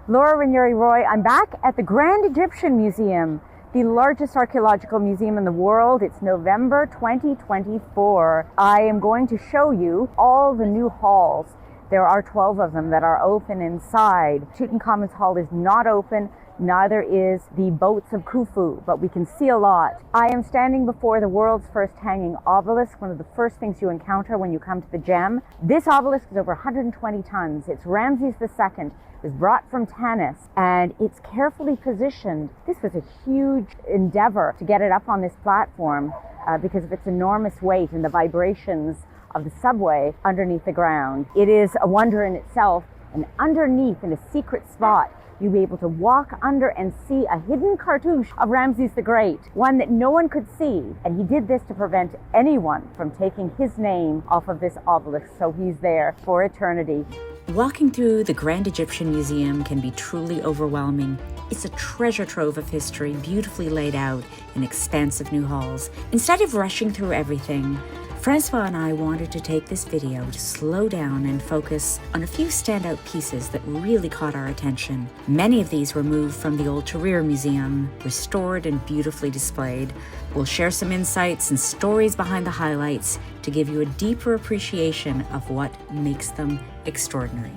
Laura Ranieri-Roy. I'm back at the Grand Egyptian Museum, the largest archaeological museum in the world. It's November 2024. I am going to show you all the new halls. There are 12 of them that are open inside. Tutankhamun's hall is not open, neither is the boats of Khufu, but we can see a lot. I am standing before the world's first hanging obelisk, one of the first things you encounter when you come to the gem. This obelisk is over 120 tons. It's Ramses II. It was brought from Tanis, and it's carefully positioned. This was a huge endeavor to get it up on this platform because of its enormous weight and the vibrations of the subway underneath the ground. It is a wonder in itself, and underneath, in a secret spot, you'll be able to walk under and see a hidden cartouche of Ramses the Great, one that no one could see. And he did this to prevent anyone from taking his name off of this obelisk, so he's there for eternity. Walking through the Grand Egyptian Museum can be truly overwhelming. It's a treasure trove of history, beautifully laid out in expansive new halls. Instead of rushing through everything, Francois and I wanted to take this video to slow down and focus on a few standout pieces that really caught our attention. Many of these were moved from the old Tahrir Museum, restored and beautifully displayed. We'll share some insights and stories behind the highlights to give you a deeper appreciation of what makes them extraordinary.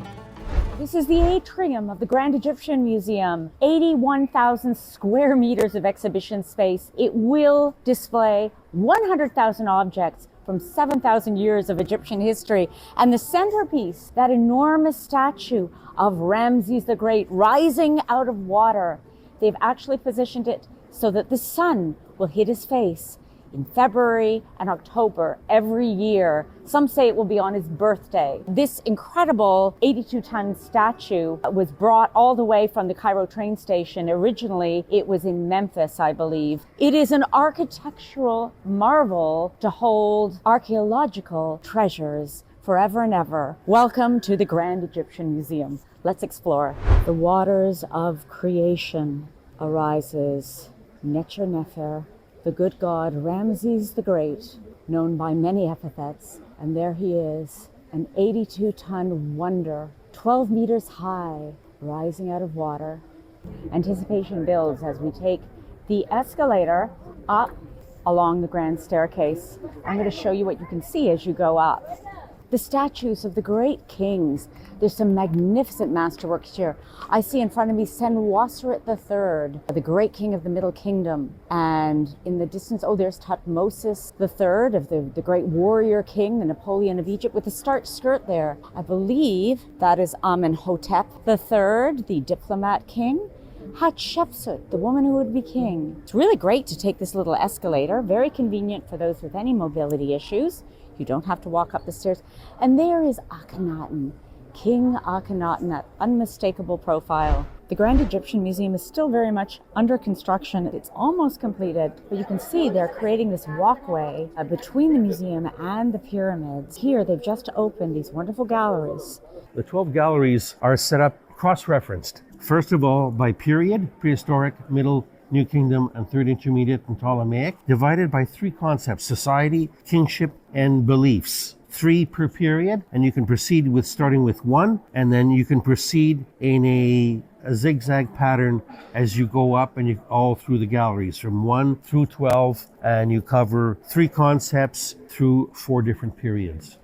This is the atrium of the Grand Egyptian Museum, 81,000 square meters of exhibition space. It will display 100,000 objects from 7,000 years of Egyptian history. And the centerpiece, that enormous statue of Ramses the Great rising out of water, they've actually positioned it so that the sun will hit his face in February and October every year. Some say it will be on his birthday. This incredible 82-ton statue was brought all the way from the Cairo train station. Originally, it was in Memphis, I believe. It is an architectural marvel to hold archaeological treasures forever and ever. Welcome to the Grand Egyptian Museum. Let's explore. The waters of creation arises Nefer, the good god Ramses the Great, known by many epithets, and there he is, an 82-ton wonder, 12 meters high, rising out of water. Anticipation builds as we take the escalator up along the grand staircase. I'm going to show you what you can see as you go up. The statues of the great kings. There's some magnificent masterworks here. I see in front of me Senwosret III, the great king of the Middle Kingdom. And in the distance, there's Tutmosis III, of the great warrior king, the Napoleon of Egypt, with the starched skirt there. I believe that is Amenhotep III, the diplomat king. Hatshepsut, the woman who would be king. It's really great to take this little escalator, very convenient for those with any mobility issues. You don't have to walk up the stairs. And there is Akhenaten, King Akhenaten, that unmistakable profile. The Grand Egyptian Museum is still very much under construction. It's almost completed, but you can see they're creating this walkway between the museum and the pyramids. Here, they've just opened these wonderful galleries. The 12 galleries are set up cross-referenced. First of all, by period, prehistoric, middle, New Kingdom, and Third Intermediate and Ptolemaic, divided by three concepts: society, kingship, and beliefs. 3 per period, and you can proceed with starting with 1, and then you can proceed in a zigzag pattern as you go up and you all through the galleries from 1 through 12, and you cover 3 concepts through 4 different periods.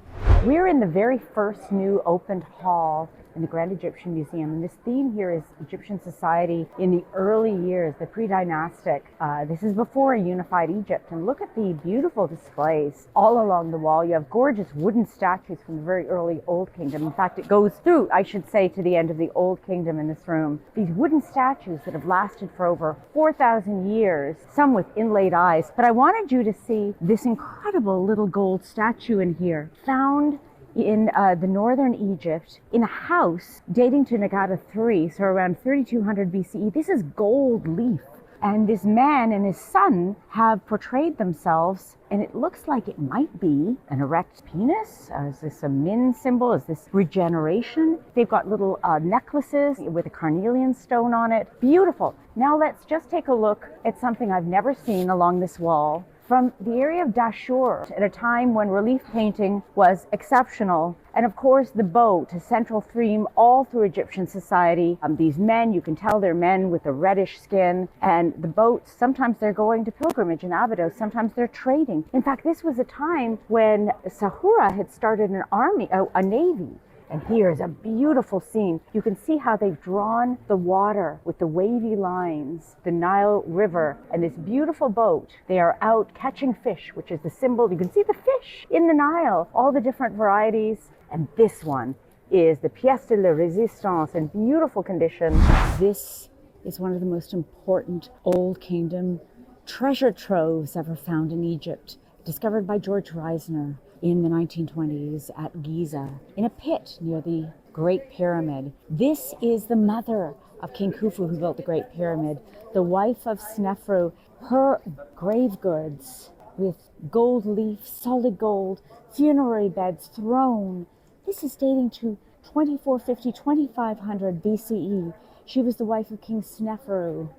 We're in the very first new opened hall in the Grand Egyptian Museum, and this theme here is Egyptian society in the early years, the pre-dynastic. This is before a unified Egypt, and look at the beautiful displays all along the wall. You have gorgeous wooden statues from the very early Old Kingdom. In fact, it goes through, I should say, to the end of the Old Kingdom in this room. These wooden statues that have lasted for over 4,000 years, some with inlaid eyes. But I wanted you to see this incredible little gold statue in here, found in the northern Egypt, in a house dating to Nagata III, so around 3200 BCE. This is gold leaf. And this man and his son have portrayed themselves, and it looks like it might be an erect penis. Is this a Min symbol? Is this regeneration? They've got little necklaces with a carnelian stone on it. Beautiful. Now let's just take a look at something I've never seen along this wall from the area of Dashur at a time when relief painting was exceptional. And of course, the boat, a central theme all through Egyptian society. These men, you can tell they're men with a reddish skin. And the boats, sometimes they're going to pilgrimage in Abydos, sometimes they're trading. In fact, this was a time when Sahura had started an army, a navy. And here's a beautiful scene. You can see how they've drawn the water with the wavy lines, the Nile River, and this beautiful boat. They are out catching fish, which is the symbol. You can see the fish in the Nile, all the different varieties. And this one is the pièce de la résistance in beautiful condition. This is one of the most important Old Kingdom treasure troves ever found in Egypt, discovered by George Reisner in the 1920s at Giza, in a pit near the Great Pyramid. This is the mother of King Khufu, who built the Great Pyramid, the wife of Snefru. Her grave goods with gold leaf, solid gold, funerary beds, throne. This is dating to 2450, 2500 BCE. She was the wife of King Snefru.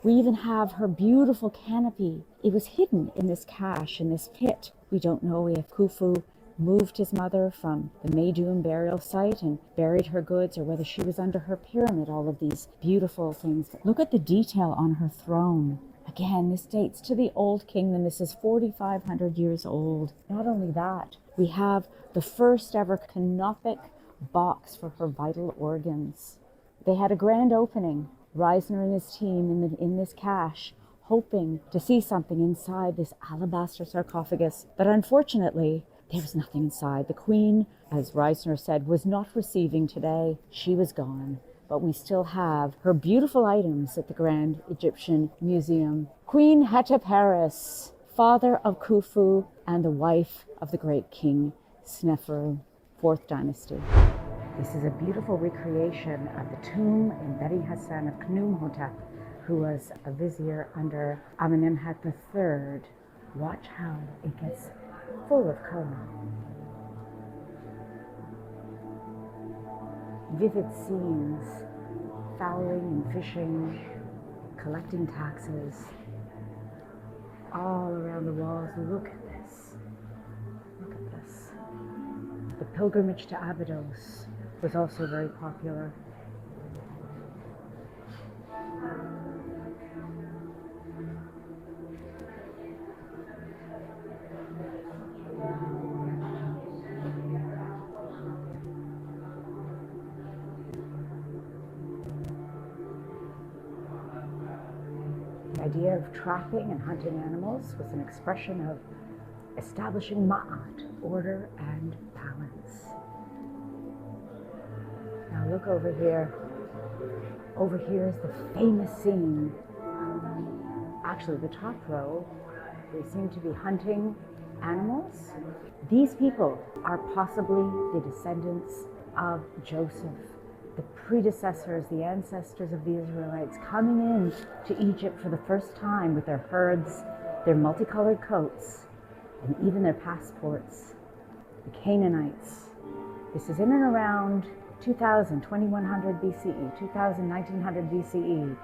We even have her beautiful canopy. It was hidden in this cache, in this pit. We don't know if Khufu moved his mother from the Meidum burial site and buried her goods, or whether she was under her pyramid, all of these beautiful things. Look at the detail on her throne. Again, this dates to the Old Kingdom. This is 4,500 years old. Not only that, we have the first ever canopic box for her vital organs. They had a grand opening. Reisner and his team in this cache, hoping to see something inside this alabaster sarcophagus. But unfortunately, there was nothing inside. The queen, as Reisner said, was not receiving today. She was gone. But we still have her beautiful items at the Grand Egyptian Museum. Queen Hetepheres, father of Khufu and the wife of the great king Snefru, 4th dynasty. This is a beautiful recreation of the tomb in Beni Hassan of Khnumhotep, who was a vizier under Amenemhat III. Watch how it gets full of color. Vivid scenes, fowling and fishing, collecting taxes, all around the walls. Look at this. Look at this. The pilgrimage to Abydos was also very popular. The idea of trapping and hunting animals was an expression of establishing ma'at, order and balance. Now look over here. Over here is the famous scene. Actually, the top row, they seem to be hunting animals. These people are possibly the descendants of Joseph, the predecessors, the ancestors of the Israelites, coming in to Egypt for the first time with their herds, their multicolored coats, and even their passports. The Canaanites. This is in and around 2000, 2100 BCE, 2000, 1900 BCE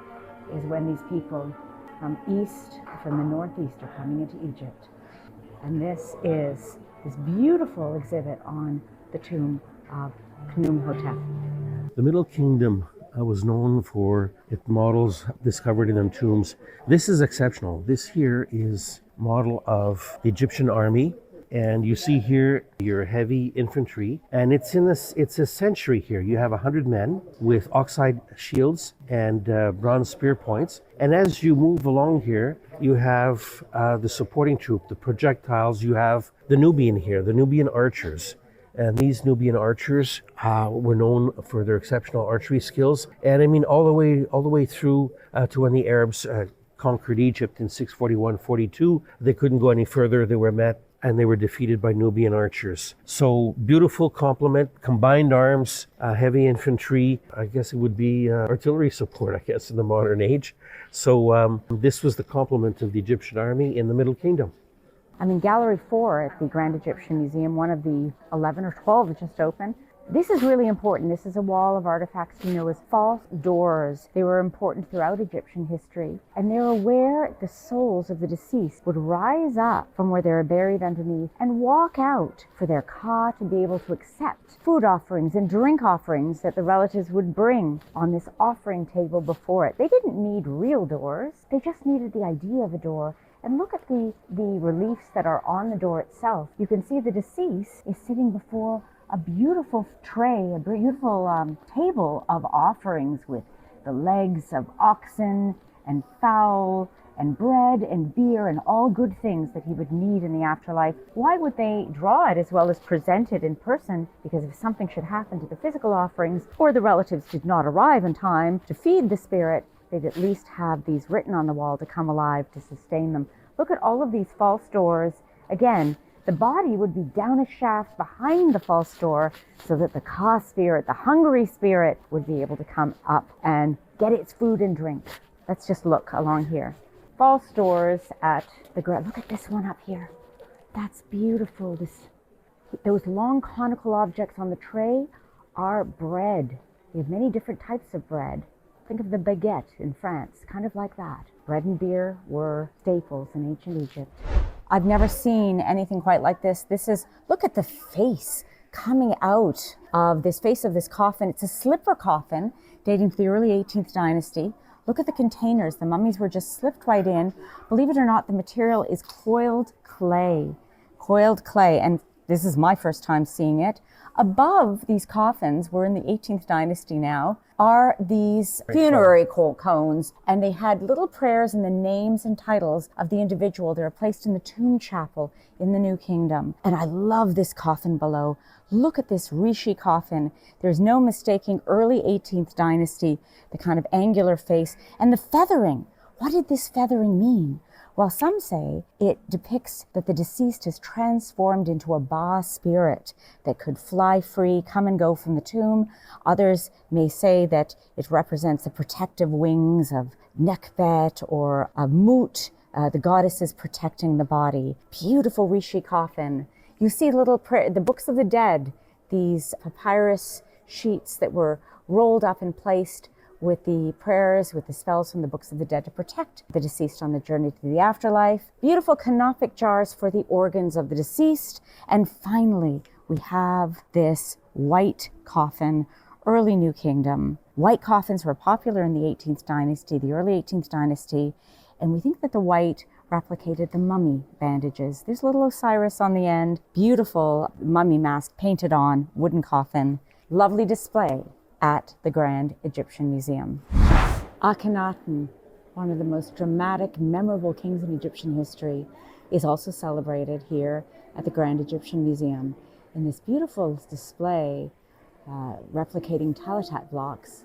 is when these people from the northeast are coming into Egypt. And this is this beautiful exhibit on the tomb of Khnumhotep. The Middle Kingdom was known for its models discovered in them tombs. This is exceptional. This here is a model of the Egyptian army. And you see here your heavy infantry, and it's a century here. You have 100 men with oxide shields and bronze spear points. And as you move along here, you have the supporting troop, the projectiles. You have the Nubian here, the Nubian archers. And these Nubian archers were known for their exceptional archery skills. And I mean, all the way through to when the Arabs conquered Egypt in 641-42, they couldn't go any further. They were met and they were defeated by Nubian archers. So beautiful complement, combined arms, heavy infantry. I guess it would be artillery support, I guess, in the modern age. So this was the complement of the Egyptian army in the Middle Kingdom. I'm in Gallery 4 at the Grand Egyptian Museum, one of the 11 or 12 that just opened. This is really important. This is a wall of artifacts we know as false doors. They were important throughout Egyptian history, and they were where the souls of the deceased would rise up from where they were buried underneath and walk out for their ka to be able to accept food offerings and drink offerings that the relatives would bring on this offering table before it. They didn't need real doors. They just needed the idea of a door. And look at the reliefs that are on the door itself. You can see the deceased is sitting before a beautiful tray, a beautiful table of offerings with the legs of oxen and fowl and bread and beer and all good things that he would need in the afterlife. Why would they draw it as well as present it in person? Because if something should happen to the physical offerings or the relatives did not arrive in time to feed the spirit, they'd at least have these written on the wall to come alive to sustain them. Look at all of these false doors. Again, the body would be down a shaft behind the false door so that the ka spirit, the hungry spirit, would be able to come up and get its food and drink. Let's just look along here. False doors at the ground. Look at this one up here. That's beautiful. Those long conical objects on the tray are bread. We have many different types of bread. Think of the baguette in France, kind of like that. Bread and beer were staples in ancient Egypt. I've never seen anything quite like this. Look at the face coming out of this face of this coffin. It's a slipper coffin dating to the early 18th dynasty. Look at the containers. The mummies were just slipped right in. Believe it or not, the material is coiled clay. Coiled clay, and this is my first time seeing it. Above these coffins, we're in the 18th dynasty now, are these funerary cones, and they had little prayers and the names and titles of the individual. They were placed in the tomb chapel in the New Kingdom. And I love this coffin below. Look at this rishi coffin. There's no mistaking early 18th dynasty, the kind of angular face, and the feathering. What did this feathering mean? Well, some say it depicts that the deceased is transformed into a Ba spirit that could fly free, come and go from the tomb. Others may say that it represents the protective wings of Nekbet or a Mut, the goddesses protecting the body. Beautiful rishi coffin. You see the books of the dead, these papyrus sheets that were rolled up and placed with the prayers, with the spells from the books of the dead to protect the deceased on the journey to the afterlife. Beautiful canopic jars for the organs of the deceased. And finally, we have this white coffin, early New Kingdom. White coffins were popular in the 18th dynasty, the early 18th dynasty, and we think that the white replicated the mummy bandages. There's little Osiris on the end, beautiful mummy mask painted on, wooden coffin. Lovely display at the Grand Egyptian Museum. Akhenaten, one of the most dramatic, memorable kings in Egyptian history, is also celebrated here at the Grand Egyptian Museum in this beautiful display replicating Talatat blocks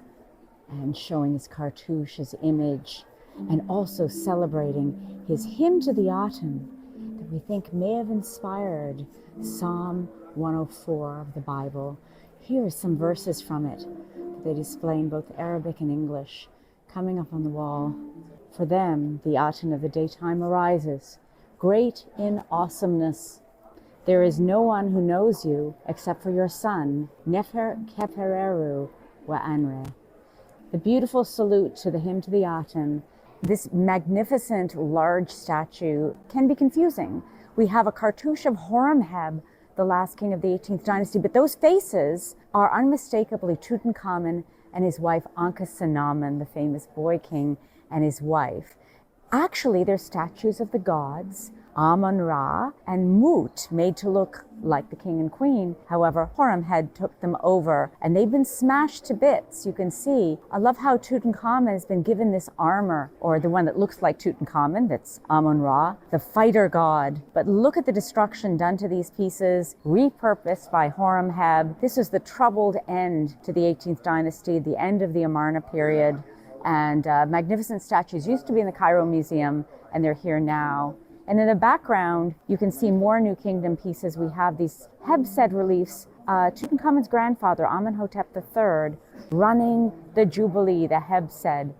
and showing his cartouche, his image, and also celebrating his hymn to the Aten that we think may have inspired Psalm 104 of the Bible. Here are some verses from it. They display in both Arabic and English, coming up on the wall. For them, the Aten of the daytime arises, great in awesomeness. There is no one who knows you except for your son, Nefer Kepereru wa Anre. The beautiful salute to the hymn to the Aten. This magnificent large statue can be confusing. We have a cartouche of Horemheb, the last king of the 18th dynasty, but those faces are unmistakably Tutankhamun and his wife Ankhesenamun, the famous boy king, and his wife. Actually, they're statues of the gods, Amun-Ra and Mut, made to look like the king and queen. However, Horemheb took them over, and they've been smashed to bits. You can see. I love how Tutankhamun has been given this armor, or the one that looks like Tutankhamun, that's Amun-Ra, the fighter god. But look at the destruction done to these pieces, repurposed by Horemheb. This is the troubled end to the 18th dynasty, the end of the Amarna period. And magnificent statues used to be in the Cairo Museum, and they're here now. And in the background, you can see more New Kingdom pieces. We have these Hebsed reliefs, Tutankhamun's grandfather, Amenhotep III, running the Jubilee, the Hebsed,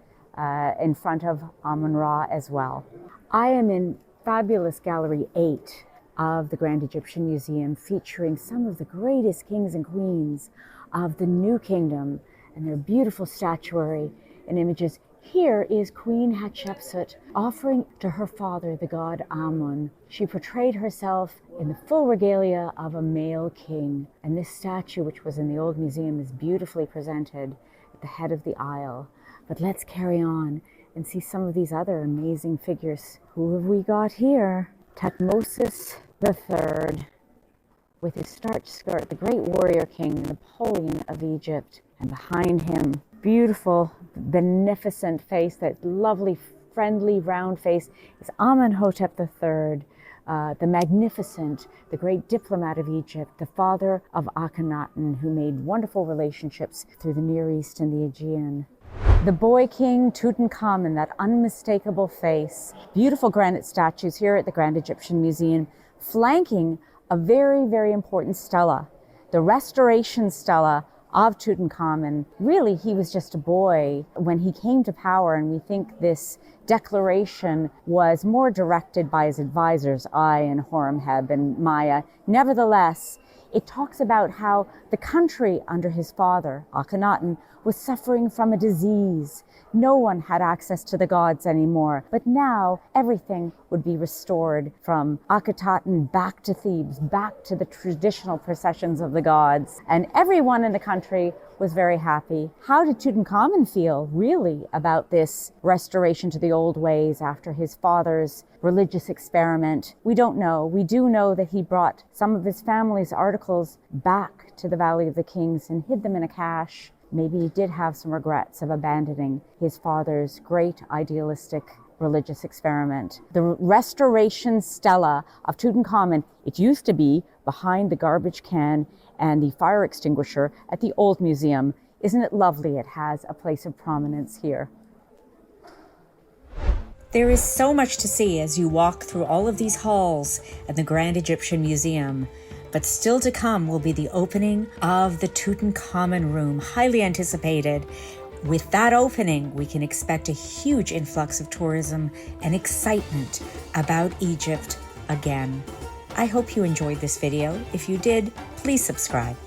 in front of Amun-Ra as well. I am in fabulous Gallery 8, of the Grand Egyptian Museum, featuring some of the greatest kings and queens of the New Kingdom and their beautiful statuary and images. Here is Queen Hatshepsut offering to her father, the god Amun. She portrayed herself in the full regalia of a male king. And this statue, which was in the old museum, is beautifully presented at the head of the aisle. But let's carry on and see some of these other amazing figures. Who have we got here? Thutmose III, with his starched skirt, the great warrior king, Napoleon of Egypt. And behind him, beautiful, beneficent face, that lovely, friendly, round face, is Amenhotep III, the magnificent, the great diplomat of Egypt, the father of Akhenaten, who made wonderful relationships through the Near East and the Aegean. The boy king, Tutankhamun, that unmistakable face. Beautiful granite statues here at the Grand Egyptian Museum, flanking a very, very important stela, the restoration stela of Tutankhamun. Really, he was just a boy when he came to power, and we think this declaration was more directed by his advisors, Ai and Horemheb and Maya. Nevertheless, it talks about how the country under his father, Akhenaten, was suffering from a disease. No one had access to the gods anymore, but now everything would be restored, from Akhenaten back to Thebes, back to the traditional processions of the gods. And everyone in the country was very happy. How did Tutankhamun feel, really, about this restoration to the old ways after his father's religious experiment? We don't know. We do know that he brought some of his family's articles back to the Valley of the Kings and hid them in a cache. Maybe he did have some regrets of abandoning his father's great idealistic religious experiment. The restoration stela of Tutankhamun, it used to be behind the garbage can and the fire extinguisher at the old museum. Isn't it lovely? It has a place of prominence here. There is so much to see as you walk through all of these halls at the Grand Egyptian Museum. But still to come will be the opening of the Tutankhamun room, highly anticipated. With that opening, we can expect a huge influx of tourism and excitement about Egypt again. I hope you enjoyed this video. If you did, please subscribe.